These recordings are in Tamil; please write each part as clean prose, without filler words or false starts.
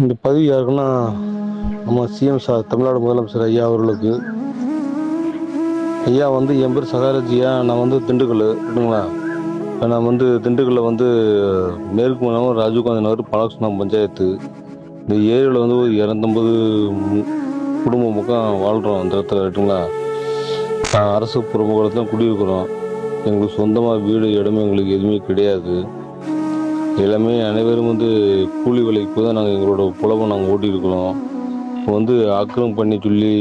இந்த பதிவு யாருக்குன்னா நம்ம சிஎம் சார் தமிழ்நாடு முதலமைச்சர் ஐயா அவர்களுக்கு. ஐயா வந்து என் பேர் சகாரஜியா, நான் வந்து திண்டுக்கல் இருக்குங்களா. நான் வந்து திண்டுக்கல்லில் மேற்கு மண்டலம் ராஜீவ்காந்தி நகர் பாலகிருஷ்ணம் பஞ்சாயத்து. இந்த ஏரியாவில் ஒரு 250 குடும்ப பக்கம் வாழ்கிறோம் அந்த இடத்துல இருக்குங்களா. அரசு புறமுகத்தில் குடியிருக்கிறோம். எங்களுக்கு சொந்தமாக வீடு இடமே எங்களுக்கு எதுவுமே கிடையாது. எல்லாமே அனைவரும் கூலி வேலைக்கு தான் நாங்கள் எங்களோட புலவை நாங்கள் ஓட்டியிருக்கிறோம். இப்போ ஆக்கிரமம் சொல்லி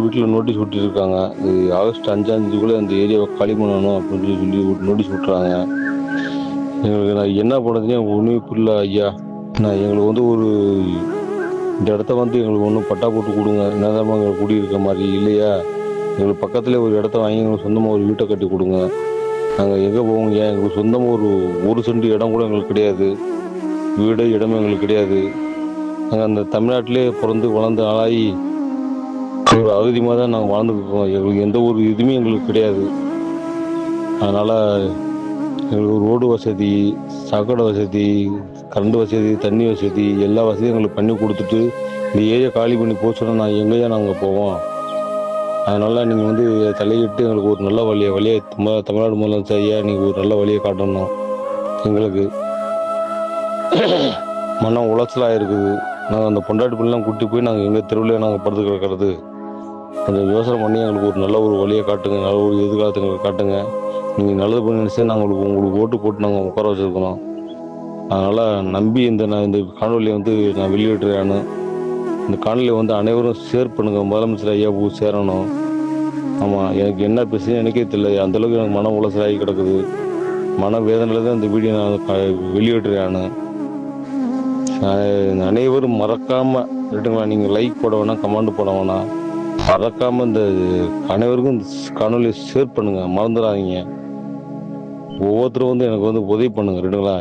வீட்டில் நோட்டீஸ் விட்டுருக்காங்க. இது ஆகஸ்ட் 5ஆம் தேதிக்குள்ளே அந்த ஏரியாவை காலி பண்ணணும் அப்படின்னு சொல்லி நோட்டீஸ் விட்டுறாங்க. எங்களுக்கு நான் என்ன பண்ணுறதுனே ஒன்றுமே புரியல ஐயா. நான் எங்களுக்கு ஒரு இந்த இடத்த எங்களுக்கு ஒன்றும் பட்டா போட்டு கொடுங்க. என்னதான் எங்களுக்கு குடியிருக்க மாதிரி இல்லையா. எங்களுக்கு பக்கத்துலேயே ஒரு இடத்த வாங்கி எங்களுக்கு சொந்தமாக ஒரு வீட்டை கட்டி கொடுங்க. நாங்கள் எங்கே போவோங்க ஐயா. எங்களுக்கு சொந்தமாக ஒரு சென்ட் இடம் கூட எங்களுக்கு கிடையாது. வீடு இடமே எங்களுக்கு கிடையாது. நாங்கள் அந்த தமிழ்நாட்டிலே பிறந்து வளர்ந்து ஆளாகி ஒரு அகதியமாக தான் நாங்கள் வாழ்ந்துருக்கோம். எங்களுக்கு எந்த ஒரு இதுவுமே எங்களுக்கு கிடையாது. அதனால் எங்களுக்கு ரோடு வசதி, சாக்கடை வசதி, கரண்ட் வசதி, தண்ணி வசதி எல்லா வசதியும் எங்களுக்கு பண்ணி கொடுத்துட்டு இந்த ஏரியா காலி பண்ணி போச்சுன்னா நான் எங்கேயா நாங்கள் போவோம். அதனால் நீங்கள் தலையிட்டு எங்களுக்கு ஒரு நல்ல வழியை தமிழ்நாடு முதலமைச்சர் ஐயா நீங்கள் ஒரு நல்ல வழியை காட்டணும். எங்களுக்கு மனம் உளைச்சலாக இருக்குது. நாங்கள் அந்த பொண்டாட்டி பிள்ளைலாம் கூட்டி போய் நாங்கள் எங்கள் தெருவில் நாங்கள் படுத்து கிடக்கிறது. கொஞ்சம் யோசனை பண்ணி எங்களுக்கு ஒரு நல்ல ஒரு வழியை காட்டுங்க. நல்ல ஒரு எதிர்காலத்தை எங்களுக்கு காட்டுங்க. நீங்கள் நல்லது பண்ணி நினச்சி நாங்கள் உங்களுக்கு ஓட்டு போட்டு நாங்கள் உட்கார வச்சுருக்கிறோம். அதனால் நம்பி நான் இந்த காணொலியை நான் வெளியிடுறேன்னு இந்த காணொலியை அனைவரும் ஷேர் பண்ணுங்கள். முதலமைச்சர் ஐயா போய் சேரணும். ஆமாம், எனக்கு என்ன பேசுன்னு எனக்கே தெரியல. அந்தளவுக்கு எனக்கு மன உளைச்சலாகி கிடக்குது. மன வேதனையில் தான் இந்த வீடியோ நான் வெளியிடுறேன். அனைவரும் மறக்காமல் ரைட்டுங்களா, நீங்கள் லைக் போட வேணாம், கமெண்ட் போட வேணாம். மறக்காமல் இந்த அனைவருக்கும் காணொலியை ஷேர் பண்ணுங்கள். மறந்துடாதீங்க. ஒவ்வொருத்தரும் எனக்கு உதவி பண்ணுங்கள் ரைட்டுங்களா.